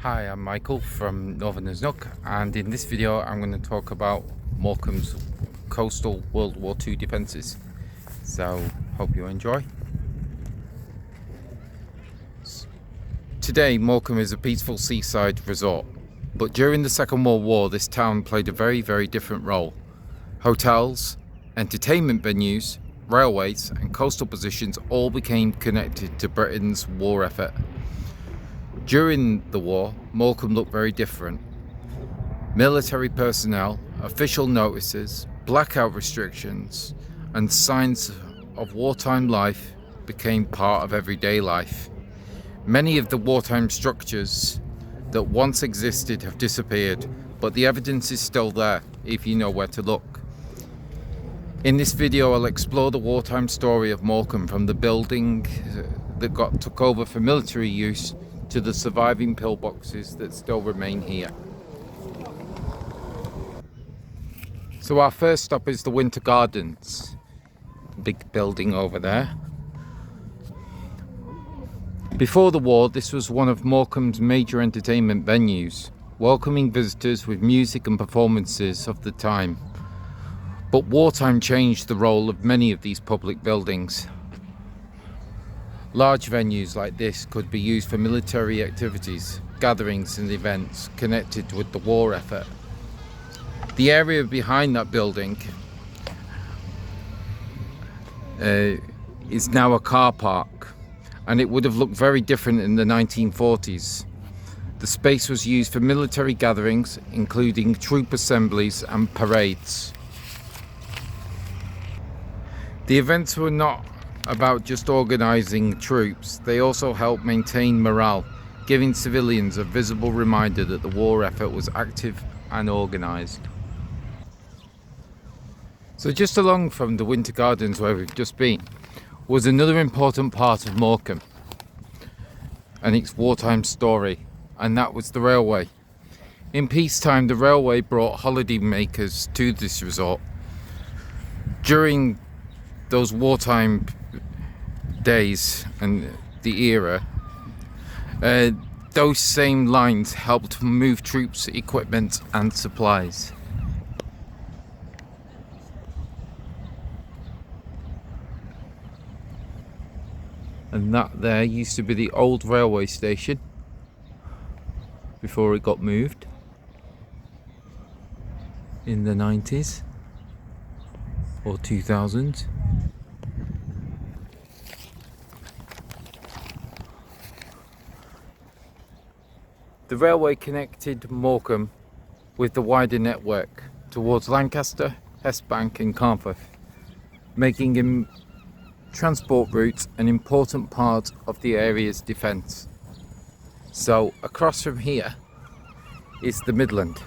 Hi, I'm Michael from Northerners Nook, and in this video I'm going to talk about Morecambe's coastal World War II defences. So, hope you enjoy. Today, Morecambe is a peaceful seaside resort, but during the Second World War this town played a very different role. Hotels, entertainment venues, railways and coastal positions all became connected to Britain's war effort. During the war, Morecambe looked very different. Military personnel, official notices, blackout restrictions, and signs of wartime life became part of everyday life. Many of the wartime structures that once existed have disappeared, but the evidence is still there if you know where to look. In this video, I'll explore the wartime story of Morecambe, from the building that took over for military use to the surviving pillboxes that still remain here. So our first stop is the Winter Gardens, big building over there. Before the war, this was one of Morecambe's major entertainment venues, welcoming visitors with music and performances of the time. But wartime changed the role of many of these public buildings. Large venues like this could be used for military activities, gatherings and events connected with the war effort. The area behind that building is now a car park, and it would have looked very different in the 1940s. The space was used for military gatherings, including troop assemblies and parades. The events were not about just organising troops, they also helped maintain morale, giving civilians a visible reminder that the war effort was active and organised. So just along from the Winter Gardens, where we've just been, was another important part of Morecambe and its wartime story, and that was the railway. In peacetime, the railway brought holiday makers to this resort. During those wartime days and the era, those same lines helped move troops, equipment and supplies. And that there used to be the old railway station before it got moved in the 90s or 2000s. The railway connected Morecambe with the wider network towards Lancaster, Hestbank and Carnforth, making transport routes an important part of the area's defence. So across from here is the Midland.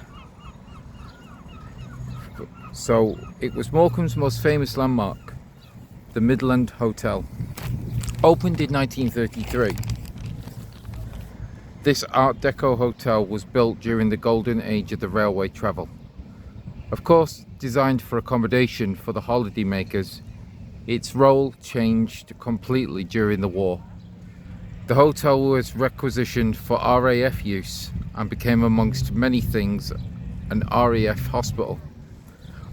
So it was Morecambe's most famous landmark, the Midland Hotel. Opened in 1933. This Art Deco hotel was built during the golden age of the railway travel. Of course, designed for accommodation for the holiday makers, its role changed completely during the war. The hotel was requisitioned for RAF use and became, amongst many things, an RAF hospital.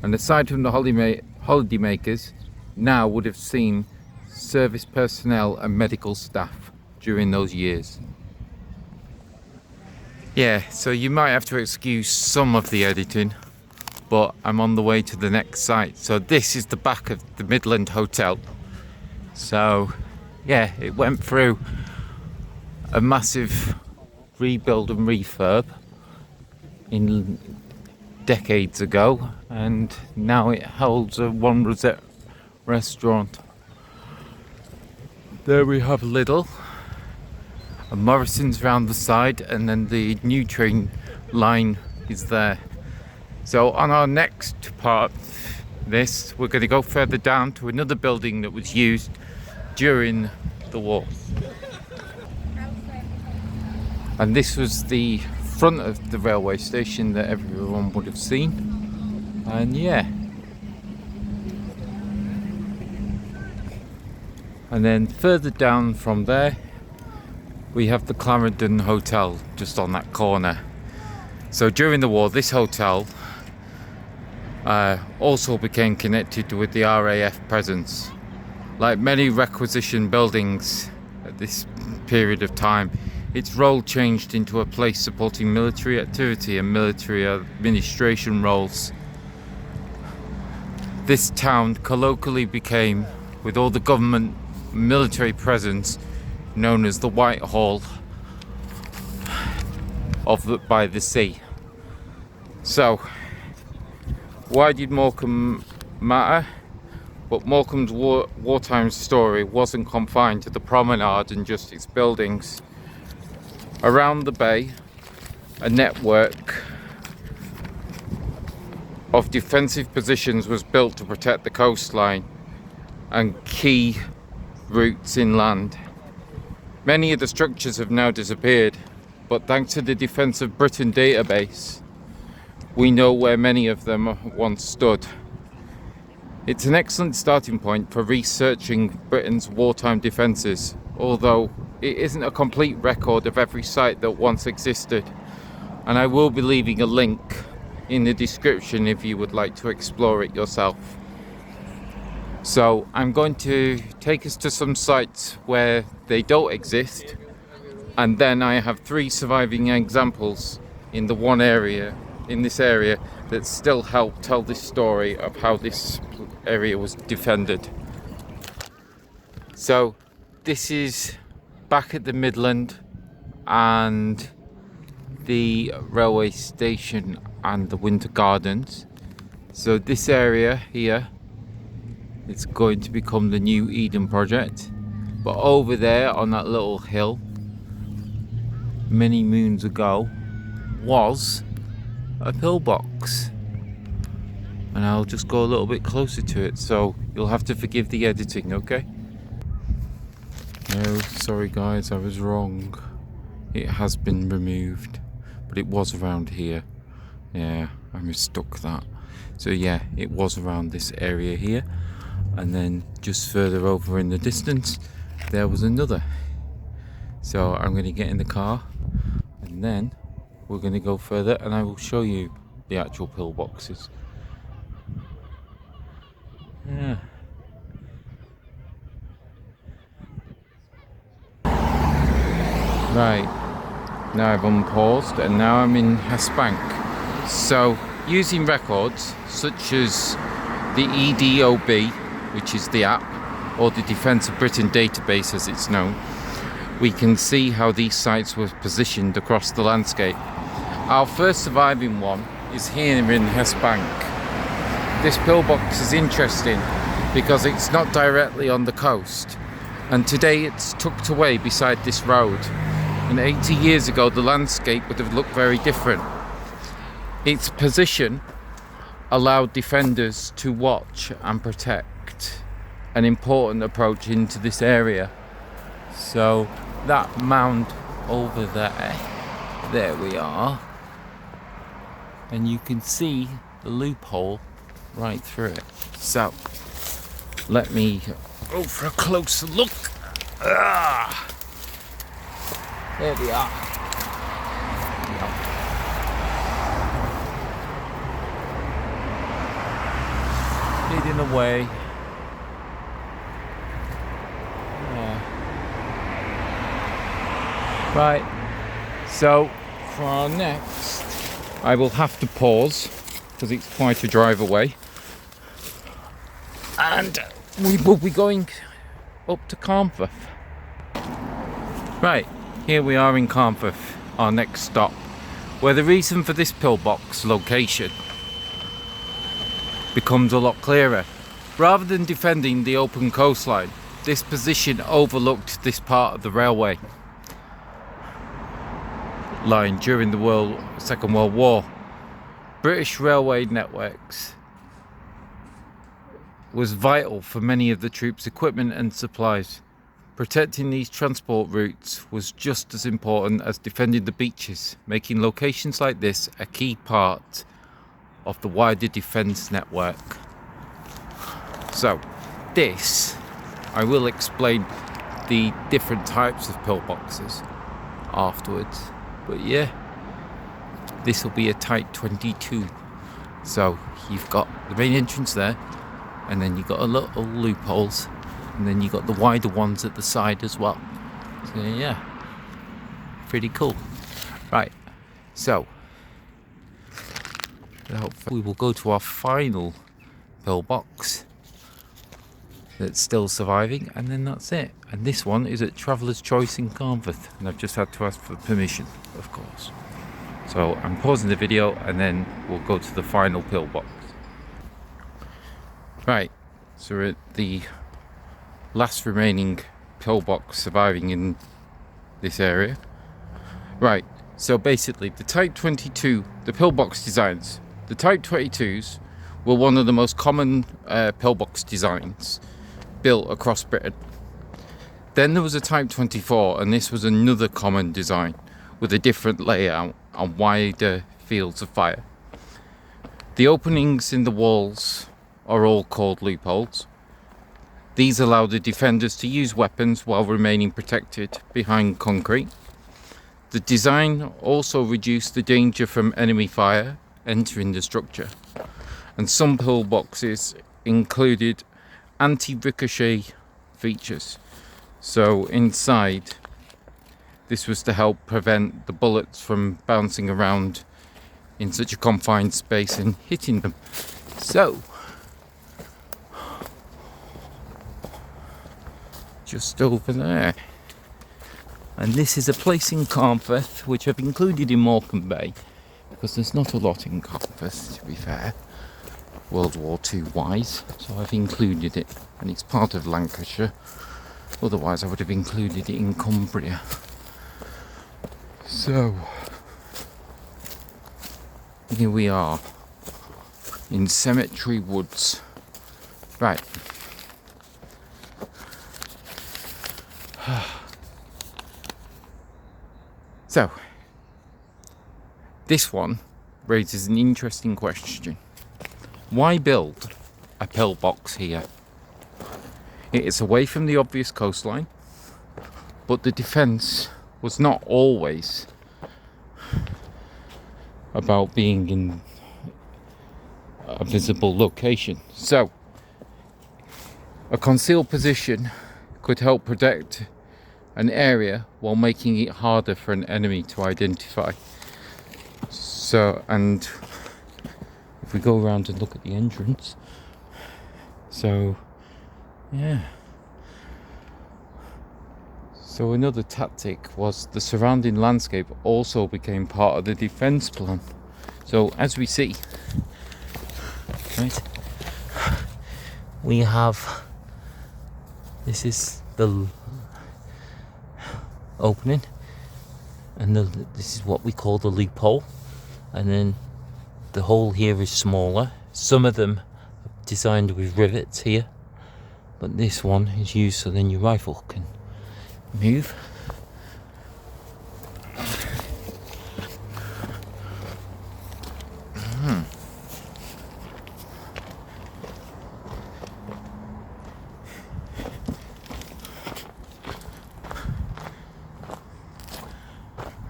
And aside from the holiday makers, now would have seen service personnel and medical staff during those years. Yeah, so you might have to excuse some of the editing, but I'm on the way to the next site. So this is the back of the Midland Hotel. So yeah, it went through a massive rebuild and refurb in decades ago, and now it holds a One Rosette restaurant. There we have Lidl, and Morrison's round the side, and then the new train line is there. So on our next part, we're going to go further down to another building that was used during the war. And this was the front of the railway station that everyone would have seen. And yeah. And then further down from there, we have the Clarendon Hotel just on that corner. So during the war, this hotel also became connected with the RAF presence. Like many requisition buildings at this period of time, its role changed into a place supporting military activity and military administration roles. This town colloquially became, with all the government military presence, known as the Whitehall by the sea. So, why did Morecambe matter? But Morecambe's wartime story wasn't confined to the promenade and just its buildings. Around the bay, a network of defensive positions was built to protect the coastline and key routes inland. Many of the structures have now disappeared, but thanks to the Defence of Britain database, we know where many of them once stood. It's an excellent starting point for researching Britain's wartime defences, although it isn't a complete record of every site that once existed, and I will be leaving a link in the description if you would like to explore it yourself. So I'm going to take us to some sites where they don't exist, and then I have 3 surviving examples in this area that still help tell this story of how this area was defended. So this is back at the Midland and the railway station and the Winter Gardens. So this area here, it's going to become the new Eden project. But over there on that little hill, many moons ago, was a pillbox. And I'll just go a little bit closer to it, so you'll have to forgive the editing, okay? No, sorry guys, I was wrong. It has been removed, but it was around here. Yeah, I mistook that. So yeah, it was around this area here. And then just further over in the distance, there was another. So I'm going to get in the car and then we're going to go further and I will show you the actual pillboxes. Yeah. Right, now I've unpaused and now I'm in Hesbank. So using records such as the EDOB, which is the app, or the Defence of Britain database as it's known, we can see how these sites were positioned across the landscape. Our first surviving one is here in Hesbank. This pillbox is interesting because it's not directly on the coast, and today it's tucked away beside this road. And 80 years ago the landscape would have looked very different. Its position allowed defenders to watch and protect an important approach into this area. So that mound over there we are, and you can see the loophole right through it. So let me go for a closer look. There we are. Leading away. Right, so for our next, I will have to pause because it's quite a drive away, and we will be going up to Carnforth. Right, here we are in Carnforth, our next stop, where the reason for this pillbox location becomes a lot clearer. Rather than defending the open coastline, this position overlooked this part of the railway line during the Second World War. British railway networks was vital for many of the troops' equipment and supplies. Protecting these transport routes was just as important as defending the beaches, making locations like this a key part of the wider defence network. So this, I will explain the different types of pillboxes. afterwards. But yeah, this will be a Type 22. So you've got the main entrance there, and then you've got a little loopholes, and then you've got the wider ones at the side as well. So yeah, pretty cool. Right, so we will go to our final pillbox that's still surviving, and then that's it. And this one is at Traveller's Choice in Carnforth, and I've just had to ask for permission, of course. So I'm pausing the video and then we'll go to the final pillbox. Right, so we're at the last remaining pillbox surviving in this area. Right, so basically the Type 22, the pillbox designs, the Type 22s were one of the most common pillbox designs built across Britain. Then there was a Type 24, and this was another common design with a different layout and wider fields of fire. The openings in the walls are all called loopholes. These allow the defenders to use weapons while remaining protected behind concrete. The design also reduced the danger from enemy fire entering the structure, and some pillboxes included anti-ricochet features. So inside, this was to help prevent the bullets from bouncing around in such a confined space and hitting them. So, just over there. And this is a place in Carnforth which I've included in Morecambe Bay, because there's not a lot in Carnforth, to be fair, World War II wise, so I've included it, and it's part of Lancashire. Otherwise I would have included it in Cumbria. So here we are in Cemetery Woods. Right. So this one raises an interesting question. Why build a pillbox here? It is away from the obvious coastline, but the defence was not always about being in a visible location. So a concealed position could help protect an area while making it harder for an enemy to identify. So, and if we go around and look at the entrance, so yeah. So another tactic was the surrounding landscape also became part of the defence plan. So as we see, right, we have, this is the opening, and this is what we call the loophole, and then the hole here is smaller. Some of them are designed with rivets here, but this one is used so then your rifle can move.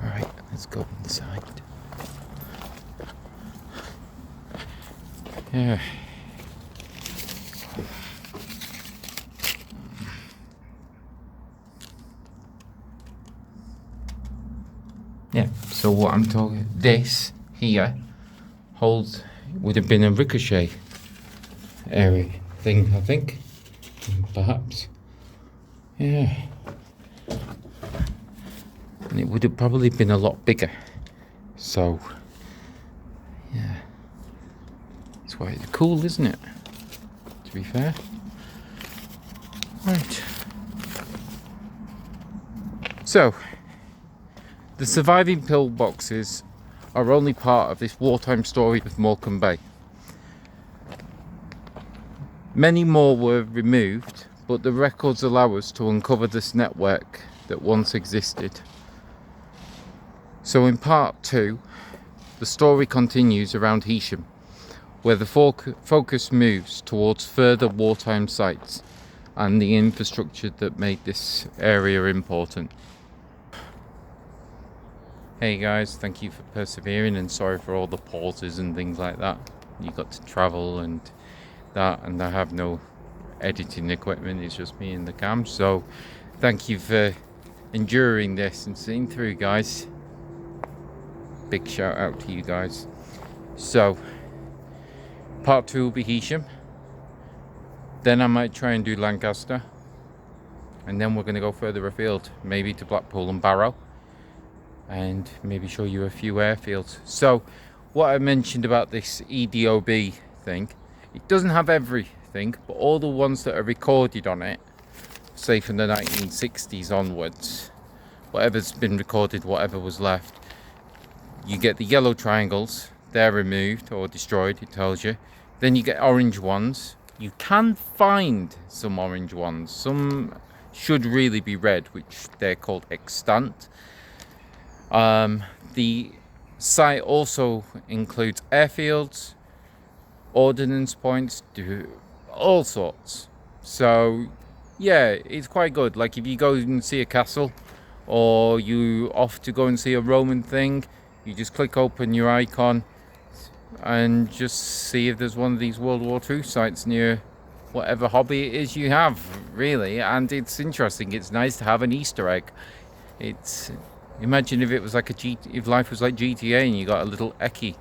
Alright, let's go inside. Yeah. Yeah, so what I'm talking, this here holds, would have been a ricochet area thing, I think, perhaps. Yeah. And it would have probably been a lot bigger. So, yeah. It's quite cool, isn't it? To be fair. Right. So, the surviving pillboxes are only part of this wartime story of Morecambe Bay. Many more were removed, but the records allow us to uncover this network that once existed. So in part 2, the story continues around Heysham, where the focus moves towards further wartime sites and the infrastructure that made this area important. Hey guys, thank you for persevering, and sorry for all the pauses and things like that. You got to travel and that, and I have no editing equipment, it's just me and the cam. So thank you for enduring this and seeing through, guys. Big shout out to you guys. So part 2 will be Heysham, then I might try and do Lancaster, and then we're going to go further afield, maybe to Blackpool and Barrow, and maybe show you a few airfields. So what I mentioned about this EDOB thing, it doesn't have everything, but all the ones that are recorded on it, say from the 1960s onwards, whatever's been recorded, whatever was left, you get the yellow triangles, they're removed or destroyed, it tells you. Then you get orange ones. You can find some orange ones, some should really be red, which they're called extant. The site also includes airfields, ordnance points, all sorts. So yeah, it's quite good. Like if you go and see a castle, or you off to go and see a Roman thing, you just click open your icon and just see if there's one of these World War II sites near whatever hobby it is you have, really. And it's interesting, it's nice to have an Easter egg. It's, imagine if it was like if life was like GTA and you got a little Eki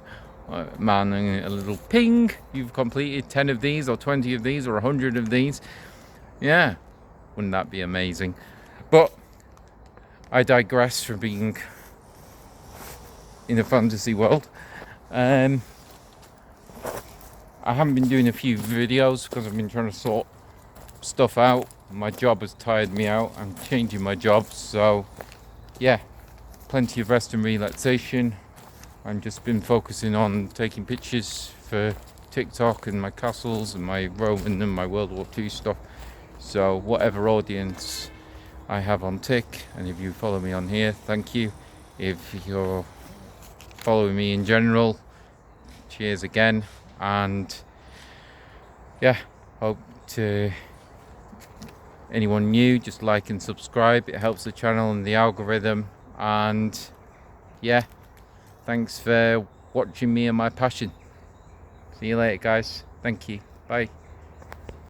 man and a little ping, you've completed 10 of these or 20 of these or 100 of these. Yeah, wouldn't that be amazing? But I digress from being in a fantasy world. I haven't been doing a few videos because I've been trying to sort stuff out. My job has tired me out. I'm changing my job, so yeah, plenty of rest and relaxation. I've just been focusing on taking pictures for TikTok and my castles and my Roman and my World War II stuff. So whatever audience I have on Tik, and if you follow me on here, thank you. If you're following me in general, cheers again. And yeah, hope to anyone new, just like and subscribe, it helps the channel and the algorithm. And yeah, thanks for watching me and my passion. See you later, guys. Thank you. Bye.